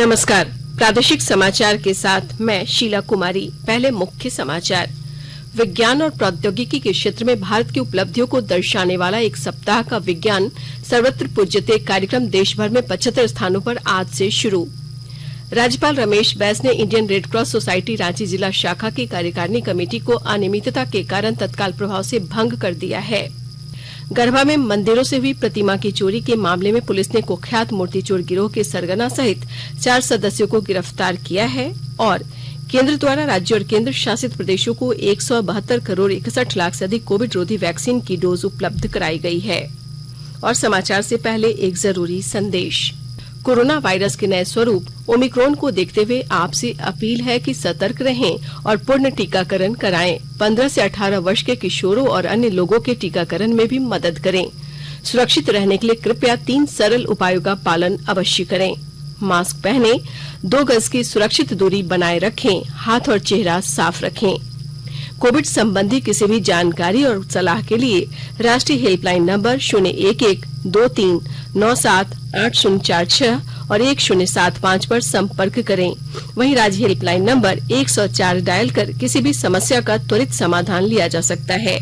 नमस्कार। प्रादेशिक समाचार के साथ मैं शीला कुमारी। पहले मुख्य समाचार। विज्ञान और प्रौद्योगिकी के क्षेत्र में भारत की उपलब्धियों को दर्शाने वाला एक सप्ताह का विज्ञान सर्वत्र पूज्यते कार्यक्रम देश भर में 75 स्थानों पर आज से शुरू। राज्यपाल रमेश बैस ने इंडियन रेडक्रॉस सोसाइटी रांची जिला शाखा की कार्यकारिणी कमेटी को अनियमितता के कारण तत्काल प्रभाव से भंग कर दिया है। गरबा में मंदिरों से हुई प्रतिमा की चोरी के मामले में पुलिस ने कुख्यात मूर्ति चोर गिरोह के सरगना सहित 4 सदस्यों को गिरफ्तार किया है और केंद्र द्वारा राज्य और केंद्र शासित प्रदेशों को 172 करोड़ 61 लाख से अधिक कोविड रोधी वैक्सीन की डोज उपलब्ध कराई गई है। और समाचार से पहले एक जरूरी संदेश। कोरोना वायरस के नए स्वरूप ओमिक्रॉन को देखते हुए आपसे अपील है कि सतर्क रहें और पूर्ण टीकाकरण कराएं। 15 से 18 वर्ष के किशोरों और अन्य लोगों के टीकाकरण में भी मदद करें। सुरक्षित रहने के लिए कृपया 3 सरल उपायों का पालन अवश्य करें। मास्क पहनें, 2 गज की सुरक्षित दूरी बनाए रखें, हाथ और चेहरा साफ रखें। कोविड संबंधी किसी भी जानकारी और सलाह के लिए राष्ट्रीय हेल्पलाइन नंबर 011-2397-8046 और 1075 पर संपर्क करें। वहीं राज्य हेल्पलाइन नंबर 104 डायल कर किसी भी समस्या का त्वरित समाधान लिया जा सकता है।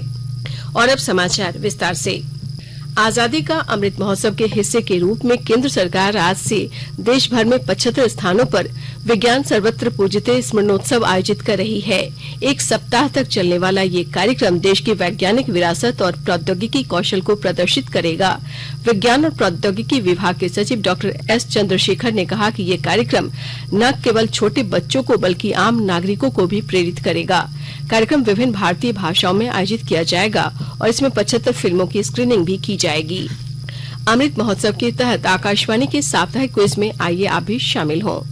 और अब समाचार विस्तार से। आजादी का अमृत महोत्सव के हिस्से के रूप में केंद्र सरकार आज से देश भर में 75 स्थानों पर विज्ञान सर्वत्र पूज्यते स्मरणोत्सव आयोजित कर रही है। एक सप्ताह तक चलने वाला ये कार्यक्रम देश की वैज्ञानिक विरासत और प्रौद्योगिकी कौशल को प्रदर्शित करेगा। विज्ञान और प्रौद्योगिकी विभाग के सचिव डॉक्टर एस चंद्रशेखर ने कहा कि ये कार्यक्रम न केवल छोटे बच्चों को बल्कि आम नागरिकों को भी प्रेरित करेगा। कार्यक्रम विभिन्न भारतीय भाषाओं में आयोजित किया जाएगा और इसमें 75 फिल्मों की स्क्रीनिंग भी की जाएगी। अमृत महोत्सव के तहत आकाशवाणी के साप्ताहिक क्विज में आइए आप भी शामिल हों।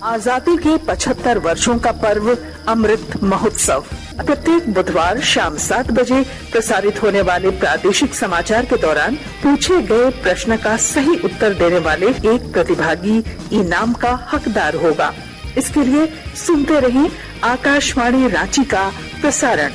आजादी के 75 वर्षों का पर्व अमृत महोत्सव प्रत्येक बुधवार शाम 7 बजे प्रसारित होने वाले प्रादेशिक समाचार के दौरान पूछे गए प्रश्न का सही उत्तर देने वाले एक प्रतिभागी इनाम का हकदार होगा। इसके लिए सुनते रहें आकाशवाणी रांची का प्रसारण।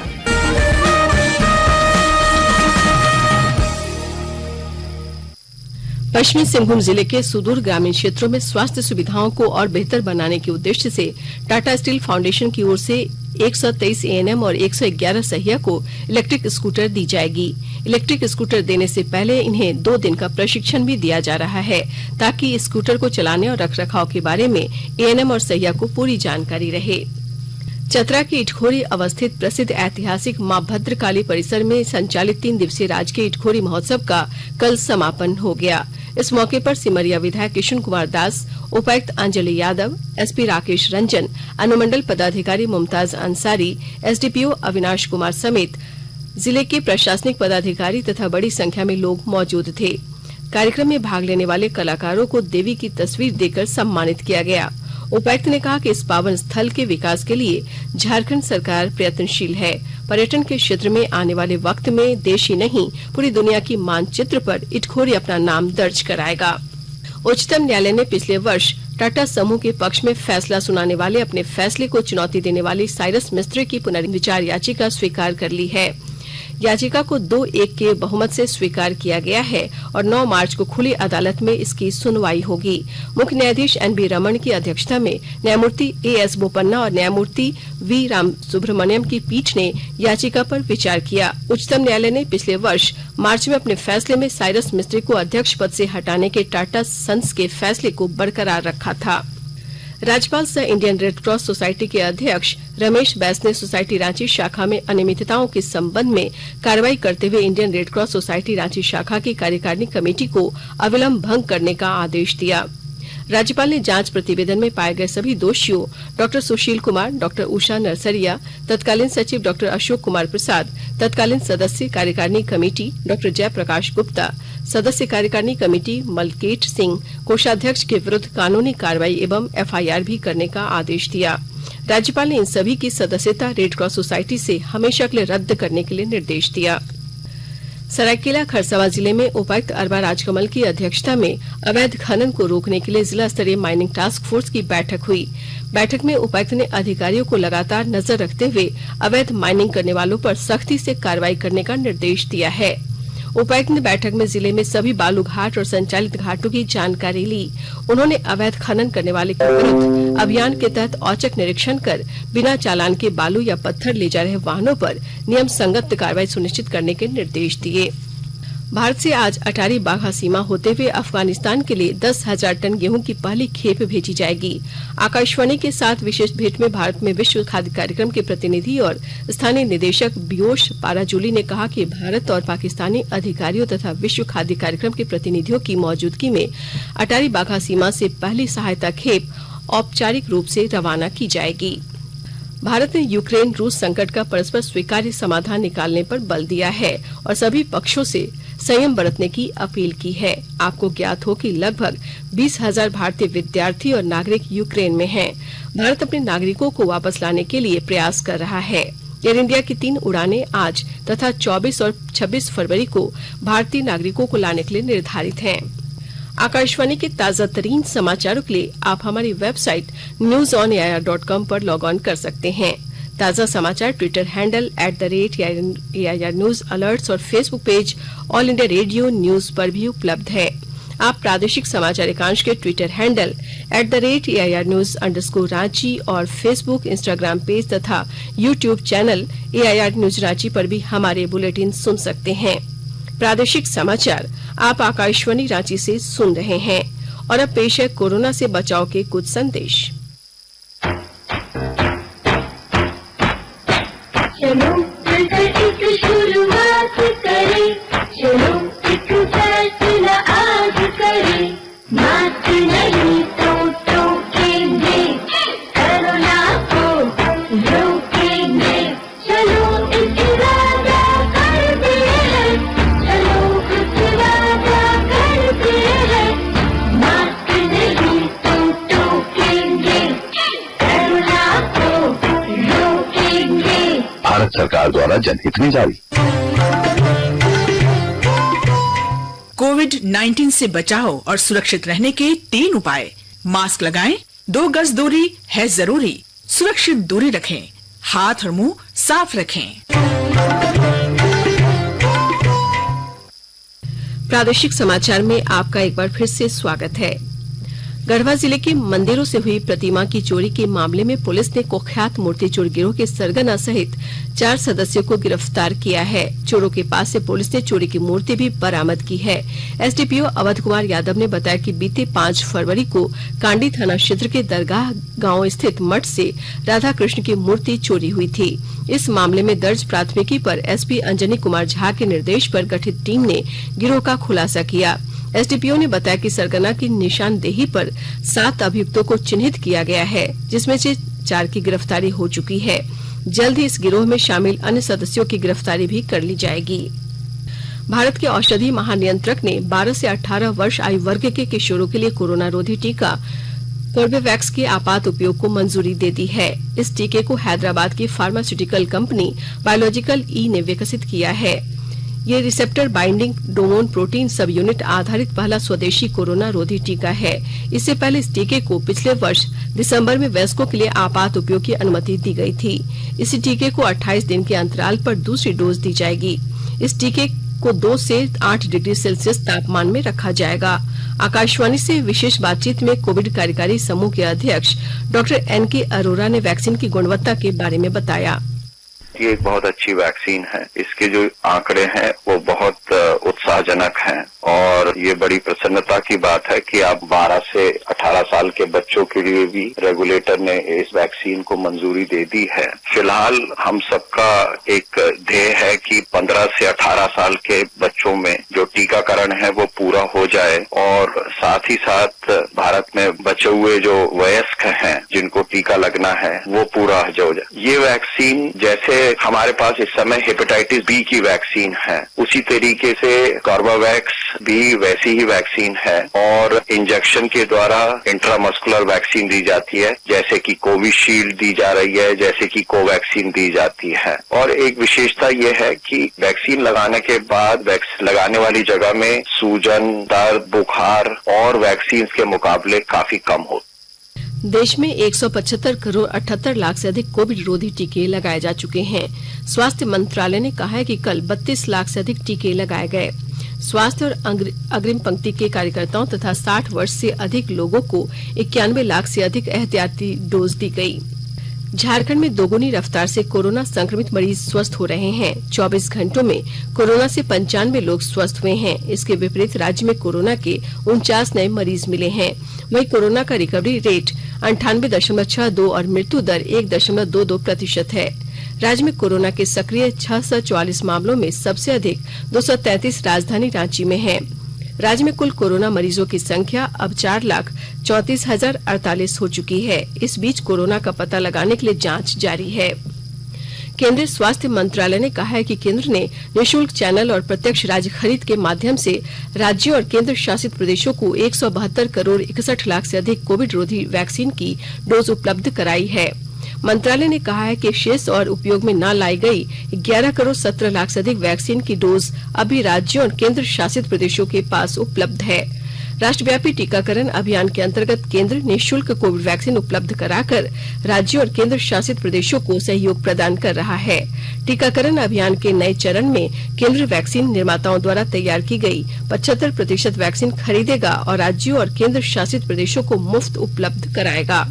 पश्चिमी सिंहभूम जिले के सुदूर ग्रामीण क्षेत्रों में स्वास्थ्य सुविधाओं को और बेहतर बनाने के उद्देश्य से टाटा स्टील फाउंडेशन की ओर से 123 एएनएम और 111 सहिया को इलेक्ट्रिक स्कूटर दी जाएगी। इलेक्ट्रिक स्कूटर देने से पहले इन्हें 2 दिन का प्रशिक्षण भी दिया जा रहा है ताकि स्कूटर को चलाने और रखरखाव के बारे में एएनएम और सहिया को पूरी जानकारी रहे। चतरा के इटखोरी अवस्थित प्रसिद्ध ऐतिहासिक मां भद्रकाली परिसर में संचालित 3 दिवसीय राजकीय इटखोरी महोत्सव का कल समापन हो गया। इस मौके पर सिमरिया विधायक किशुन कुमार दास, उपायुक्त अंजलि यादव, एसपी राकेश रंजन, अनुमंडल पदाधिकारी मुमताज अंसारी, एसडीपीओ अविनाश कुमार समेत जिले के प्रशासनिक पदाधिकारी तथा बड़ी संख्या में लोग मौजूद थे। कार्यक्रम में भाग लेने वाले कलाकारों को देवी की तस्वीर देकर सम्मानित किया गया। उपायुक्त ने कहा कि इस पावन स्थल के विकास के लिए झारखंड सरकार प्रयत्नशील है। पर्यटन के क्षेत्र में आने वाले वक्त में देश ही नहीं पूरी दुनिया की मानचित्र पर इटखोरी अपना नाम दर्ज कराएगा। उच्चतम न्यायालय ने पिछले वर्ष टाटा समूह के पक्ष में फैसला सुनाने वाले अपने फैसले को चुनौती देने वाली साइरस मिस्त्री की पुनर्विचार याचिका स्वीकार कर ली है। याचिका को 2-1 के बहुमत से स्वीकार किया गया है और 9 मार्च को खुली अदालत में इसकी सुनवाई होगी। मुख्य न्यायाधीश एनबी रमन की अध्यक्षता में न्यायमूर्ति एएस बोपन्ना और न्यायमूर्ति वी राम सुब्रमण्यम की पीठ ने याचिका पर विचार किया। उच्चतम न्यायालय ने पिछले वर्ष मार्च में अपने फैसले में साइरस मिस्त्री को अध्यक्ष पद से हटाने के टाटा सन्स के फैसले को बरकरार रखा था। राज्यपाल सह इंडियन रेडक्रॉस सोसाइटी के अध्यक्ष रमेश बैस ने सोसाइटी रांची शाखा में अनियमितताओं के संबंध में कार्रवाई करते हुए इंडियन रेडक्रॉस सोसाइटी रांची शाखा की कार्यकारिणी कमेटी को अविलंब भंग करने का आदेश दिया। राज्यपाल ने जांच प्रतिवेदन में पाए गए सभी दोषियों डॉक्टर सुशील कुमार, डॉक्टर उषा नरसरिया, तत्कालीन सचिव डॉक्टर अशोक कुमार प्रसाद, तत्कालीन सदस्य कार्यकारिणी कमेटी डॉक्टर जयप्रकाश गुप्ता, सदस्य कार्यकारिणी कमेटी मलकेट सिंह, कोषाध्यक्ष के विरुद्ध कानूनी कार्रवाई एवं एफआईआर भी करने का आदेश दिया। राज्यपाल ने इन सभी की सदस्यता रेडक्रॉस सोसाइटी से हमेशा के लिए रद्द करने के लिए निर्देश दिया। सरायकेला खरसावां जिले में उपायुक्त अरबा राजकमल की अध्यक्षता में अवैध खनन को रोकने के लिए जिला स्तरीय माइनिंग टास्क फोर्स की बैठक हुई। बैठक में उपायुक्त ने अधिकारियों को लगातार नजर रखते हुए अवैध माइनिंग करने वालों पर सख्ती से कार्रवाई करने का निर्देश दिया है। उपायुक्त ने बैठक में जिले में सभी बालू घाट और संचालित घाटों की जानकारी ली। उन्होंने अवैध खनन करने वाले के विरुद्ध अभियान के तहत औचक निरीक्षण कर बिना चालान के बालू या पत्थर ले जा रहे वाहनों पर नियम संगत कार्रवाई सुनिश्चित करने के निर्देश दिए। भारत से आज अटारी बाघा सीमा होते हुए अफगानिस्तान के लिए 10,000 टन गेहूं की पहली खेप भेजी जाएगी। आकाशवाणी के साथ विशेष भेंट में भारत में विश्व खाद्य कार्यक्रम के प्रतिनिधि और स्थानीय निदेशक बियोश पाराजूली ने कहा कि भारत और पाकिस्तानी अधिकारियों तथा विश्व खाद्य कार्यक्रम के प्रतिनिधियों की मौजूदगी में अटारी बाघा सीमा से पहली सहायता खेप औपचारिक रूप से रवाना की जाएगी। भारत ने यूक्रेन रूस संकट का परस्पर स्वीकार्य समाधान निकालने पर बल दिया है और सभी पक्षों से संयम बरतने की अपील की है। आपको ज्ञात हो कि लगभग 20,000 भारतीय विद्यार्थी और नागरिक यूक्रेन में हैं। भारत अपने नागरिकों को वापस लाने के लिए प्रयास कर रहा है। एयर इंडिया की 3 उड़ानें आज तथा 24 और 26 फरवरी को भारतीय नागरिकों को लाने के लिए निर्धारित हैं। आकाशवाणी के ताजा तरीन समाचारों के लिए आप हमारी वेबसाइट newsonair.com पर लॉग ऑन कर सकते हैं। ताजा समाचार Twitter handle @AIR news alerts और Facebook page All India Radio news पर भी उपलब्ध है। आप प्रादेशिक समाचार एकांश के ट्विटर हैंडल @AIR न्यूज_रांची और फेसबुक, इंस्टाग्राम पेज तथा YouTube channel AIR news Ranchi पर भी हमारे बुलेटिन सुन सकते हैं। प्रादेशिक समाचार आप आकाशवाणी रांची से सुन रहे हैं और अब पेश है कोरोना से बचाव के कुछ संदेश। चलो मिलकर एक शुरुआत करें, चलो एक फैसला आज करें, मास्क नहीं तो टोकेंगे, कोरोना को रोकेंगे, चलो एक इरादा करते हैं, चलो एक इरादा करते हैं, मास्क नहीं तो टोकेंगे, कोरोना को रोकेंगे। भारत सरकार द्वारा जनहित में जारी। कोविड-19 से बचाव और सुरक्षित रहने के 3 उपाय। मास्क लगाएं, 2 गज दूरी है जरूरी, सुरक्षित दूरी रखें, हाथ और मुंह साफ रखें। प्रादेशिक समाचार में आपका एक बार फिर से स्वागत है। गढ़वा जिले के मंदिरों से हुई प्रतिमा की चोरी के मामले में पुलिस ने कुख्यात मूर्ति चोर गिरोह के सरगना सहित 4 सदस्यों को गिरफ्तार किया है। चोरों के पास से पुलिस ने चोरी की मूर्ति भी बरामद की है। एसडीपीओ अवध कुमार यादव ने बताया कि बीते 5 फरवरी को कांडी थाना क्षेत्र के दरगाह गांव स्थित मठ से राधा कृष्ण की मूर्ति चोरी हुई थी। इस मामले में दर्ज प्राथमिकी पर एसपी अंजनी कुमार झा के निर्देश पर गठित टीम ने गिरोह का खुलासा किया। एसडीपीओ ने बताया कि सरगना की निशानदेही पर 7 अभियुक्तों को चिन्हित किया गया है, जिसमें से 4 की गिरफ्तारी हो चुकी है। जल्द ही इस गिरोह में शामिल अन्य सदस्यों की गिरफ्तारी भी कर ली जाएगी। भारत के औषधि महानियंत्रक ने 12 से 18 वर्ष आयु वर्ग के किशोरों के लिए कोरोना रोधी टीका कोर्बेवैक्स के आपात उपयोग को मंजूरी दे दी है। इस टीके को हैदराबाद की फार्मास्यूटिकल कंपनी बायोलॉजिकल ई ने विकसित किया है। ये receptor binding domain protein subunit आधारित पहला स्वदेशी कोरोना रोधी टीका है। इससे पहले इस टीके को पिछले वर्ष दिसंबर में वयस्कों के लिए आपात उपयोग की अनुमति दी गई थी। इसी टीके को 28 दिन के अंतराल पर दूसरी डोज दी जाएगी। इस टीके को 2 से 8 डिग्री सेल्सियस तापमान में रखा जाएगा। आकाशवाणी से विशेष बातचीत में कोविड कार्यकारी समूह के अध्यक्ष डॉक्टर NK अरोरा ने वैक्सीन की गुणवत्ता के बारे में बताया। ये एक बहुत अच्छी वैक्सीन है। इसके जो आंकड़े हैं वो बहुत उत्साहजनक हैं और ये बड़ी प्रसन्नता की बात है कि अब 12 से 18 साल के बच्चों के लिए भी रेगुलेटर ने इस वैक्सीन को मंजूरी दे दी है। फिलहाल हम सबका एक ध्येय है कि 15 से 18 साल के बच्चों में जो टीकाकरण है वो पूरा हो जाए और साथ ही साथ भारत में बचे हुए जो वयस्क हैं जिनको टीका लगना है वो पूरा हो जाए। ये वैक्सीन जैसे हमारे पास इस समय हेपेटाइटिस बी की वैक्सीन है, उसी तरीके से कोर्बेवैक्स भी वैसी ही वैक्सीन है और इंजेक्शन के द्वारा इंट्रामस्कुलर वैक्सीन दी जाती है, जैसे कि कोविशील्ड दी जा रही है, जैसे कि कोवैक्सीन दी जाती है। और एक विशेषता ये है कि वैक्सीन लगाने के बाद लगाने वाली जगह में सूजन, दर्द, बुखार और वैक्सीन के मुकाबले काफी कम हो। देश में 175 करोड़ 78 लाख से अधिक कोविड रोधी टीके लगाए जा चुके हैं। स्वास्थ्य मंत्रालय ने कहा है कि कल 32 लाख से अधिक टीके लगाए गए। स्वास्थ्य और अग्रिम पंक्ति के कार्यकर्ताओं तथा 60 वर्ष से अधिक लोगों को 91 लाख से अधिक एहतियाती डोज दी गई। झारखंड में दोगुनी रफ्तार से कोरोना संक्रमित मरीज स्वस्थ हो रहे हैं। 24 घंटों में कोरोना से 95 लोग स्वस्थ हुए हैं। इसके विपरीत राज्य में कोरोना के 49 नए मरीज मिले हैं। वहीं कोरोना का रिकवरी रेट 98.62 और मृत्यु दर 1.22% है। राज्य में कोरोना के सक्रिय 644 मामलों में सबसे अधिक 233 राजधानी रांची में है। राज्य में कुल कोरोना मरीजों की संख्या अब 4,34,048 हो चुकी है। इस बीच कोरोना का पता लगाने के लिए जांच जारी है। केंद्रीय स्वास्थ्य मंत्रालय ने कहा है कि केंद्र ने निःशुल्क चैनल और प्रत्यक्ष राज्य खरीद के माध्यम से राज्यों और केंद्र शासित प्रदेशों को 172 करोड़ 61 लाख से अधिक कोविड रोधी वैक्सीन की डोज उपलब्ध कराई है। मंत्रालय ने कहा है कि शेष और उपयोग में न लाई गई 11 करोड़ 17 लाख से अधिक वैक्सीन की डोज अभी राज्यों और केंद्र शासित प्रदेशों के पास उपलब्ध है। राष्ट्रव्यापी टीकाकरण अभियान के अंतर्गत केंद्र निःशुल्क कोविड वैक्सीन उपलब्ध कराकर राज्यों और केंद्र शासित प्रदेशों को सहयोग प्रदान कर रहा है। टीकाकरण अभियान के नए चरण में केंद्र वैक्सीन निर्माताओं द्वारा तैयार की गई 75% वैक्सीन खरीदेगा और राज्यों और केंद्र शासित प्रदेशों को मुफ्त उपलब्ध कराएगा।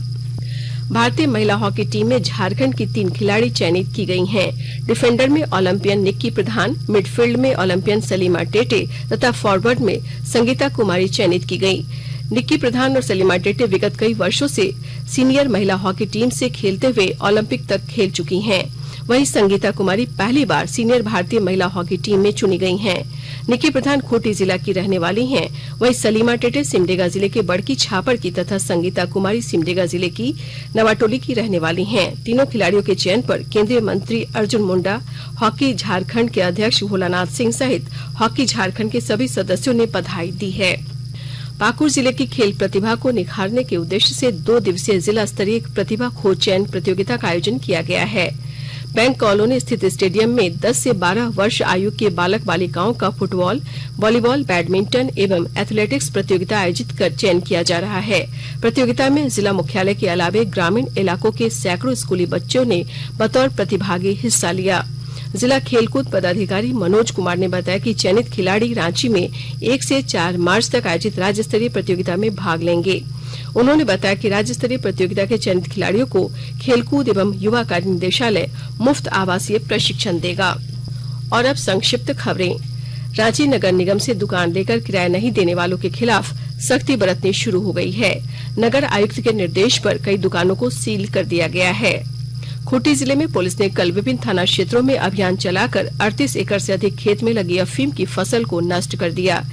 भारतीय महिला हॉकी टीम में झारखंड की 3 खिलाड़ी चयनित की गई हैं। डिफेंडर में ओलंपियन निक्की प्रधान, मिडफील्ड में ओलंपियन सलीमा टेटे तथा फॉरवर्ड में संगीता कुमारी चयनित की गई। निक्की प्रधान और सलीमा टेटे विगत कई वर्षों से सीनियर महिला हॉकी टीम से खेलते हुए ओलंपिक तक खेल चुकी हैं। वहीं संगीता कुमारी पहली बार सीनियर भारतीय महिला हॉकी टीम में चुनी गई हैं। निक्की प्रधान खूंटी जिला की रहने वाली हैं। वहीं सलीमा टेटे सिमडेगा जिले के बड़की छापर की तथा संगीता कुमारी सिमडेगा जिले की नवाटोली की रहने वाली हैं। तीनों खिलाड़ियों के चयन पर केंद्रीय मंत्री अर्जुन मुंडा, हॉकी झारखंड के अध्यक्ष भोलानाथ सिंह सहित हॉकी झारखंड के सभी सदस्यों ने बधाई दी है। पाकुड़ जिले की खेल प्रतिभा को निखारने के उद्देश्य से 2 दिवसीय जिला स्तरीय प्रतिभा खोज चयन प्रतियोगिता का आयोजन किया गया है। बैंक कॉलोनी स्थित स्टेडियम में 10 से 12 वर्ष आयु के बालक बालिकाओं का फुटबॉल, वॉलीबॉल, बैडमिंटन एवं एथलेटिक्स प्रतियोगिता आयोजित कर चयन किया जा रहा है। प्रतियोगिता में जिला मुख्यालय के अलावे ग्रामीण इलाकों के सैकड़ों स्कूली बच्चों ने बतौर प्रतिभागी हिस्सा लिया। जिला खेलकूद पदाधिकारी मनोज कुमार ने बताया कि चयनित खिलाड़ी रांची में 1 से 4 मार्च तक आयोजित राज्य स्तरीय प्रतियोगिता में भाग लेंगे। उन्होंने बताया कि राज्य स्तरीय प्रतियोगिता के चयनित खिलाड़ियों को खेलकूद एवं युवा कार्य निदेशालय मुफ्त आवासीय प्रशिक्षण देगा। और अब संक्षिप्त खबरें। रांची नगर निगम से दुकान लेकर किराया नहीं देने वालों के खिलाफ सख्ती बरतनी शुरू हो गई है। नगर आयुक्त के निर्देश पर कई दुकानों को सील कर दिया गया है। खूंटी जिले में पुलिस ने कल विभिन्न थाना क्षेत्रों में अभियान चलाकर 38 एकड़ से अधिक खेत में लगी अफीम की फसल को नष्ट कर दिया।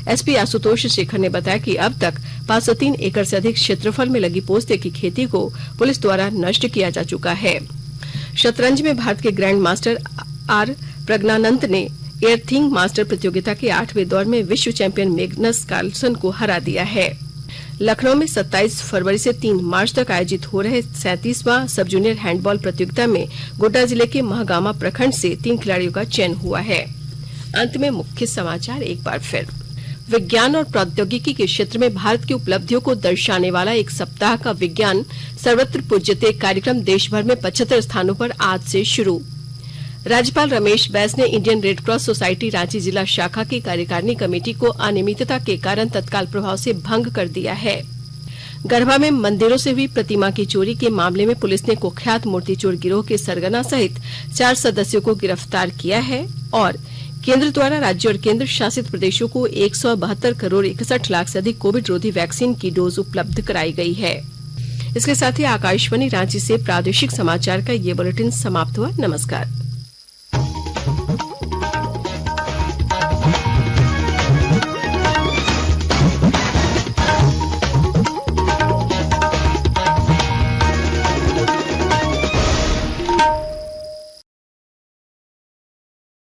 एसपी आशुतोष शेखर ने बताया कि अब तक 503 एकड़ से अधिक क्षेत्रफल में लगी पोस्ते की खेती को पुलिस द्वारा नष्ट किया जा चुका है। शतरंज में भारत के ग्रैंड मास्टर आर प्रज्ञानंद ने एयरथिंग मास्टर प्रतियोगिता के 8वें दौर में विश्व चैंपियन मैग्नस कार्लसन को हरा दिया है। लखनऊ में 27 फरवरी से 3 मार्च तक आयोजित हो रहे 37वां सब जूनियर हैंडबॉल प्रतियोगिता में गोड्डा जिले के महगामा प्रखंड से 3 खिलाड़ियों का चयन हुआ है। अंत में मुख्य समाचार एक बार फिर। विज्ञान और प्रौद्योगिकी के क्षेत्र में भारत की उपलब्धियों को दर्शाने वाला एक सप्ताह का विज्ञान सर्वत्र पूज्यते कार्यक्रम देश भर में 75 स्थानों पर आज से शुरू। राज्यपाल रमेश बैस ने Indian red cross society Ranchi जिला शाखा की कार्यकारिणी कमेटी को अनियमितता के कारण तत्काल प्रभाव से भंग कर दिया है। गढ़वा में मंदिरों से हुई प्रतिमा की चोरी के मामले में पुलिस ने कुख्यात मूर्ति चोर गिरोह के सरगना सहित 4 सदस्यों को गिरफ्तार किया है। और केंद्र द्वारा राज्य और केंद्र शासित प्रदेशों को 172 करोड़ 61 लाख से अधिक कोविड रोधी वैक्सीन की डोज उपलब्ध कराई गई है। इसके साथ ही आकाशवाणी रांची से प्रादेशिक समाचार का ये बुलेटिन समाप्त हुआ। नमस्कार।